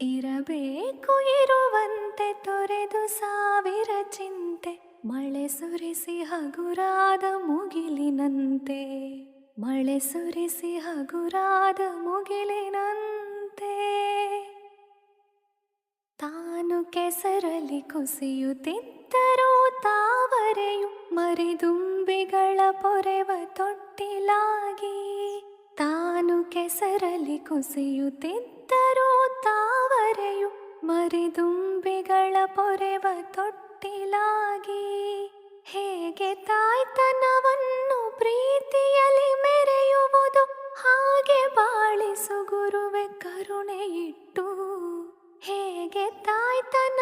ಇರಬೇಕು ಇರುವಂತೆ ತೊರೆದು ಸಾವಿರ ಚಿಂತೆ, ಮಳೆ ಸುರಿಸಿ ಹಗುರಾದ ಮುಗಿಲಿನಂತೆ, ಮಳೆ ಸುರಿಸಿ ಹಗುರಾದ ಮುಗಿಲಿನಂತೆ. ತಾನು ಕೆಸರಲ್ಲಿ ಕುಸಿಯುತ್ತಿದ್ದರೂ ತಾವರೆಯು ಮರಿದುಂಬಿಗಳ ಪೊರೆವ ತೊಟ್ಟಿಲಾಗಿ, ತಾನು ಕೆಸರಲ್ಲಿ ಕುಸಿಯುತ್ತಿದ್ದರೂ ತಾವರೆಯು ಮರಿದುಂಬಿಗಳ ಪೊರೆವ ತೊಟ್ಟಿಲಾಗಿ. ಹೇಗೆ ತಾಯ್ತನವನ್ನು ಪ್ರೀತಿಯಲ್ಲಿ ಮೆರೆಯುವುದು, ಹಾಗೆ ಬಾಳಿಸು ಗುರುವೆ ಕರುಣೆ ಇಟ್ಟು. ಹೇಗೆ ತಾಯ್ತನ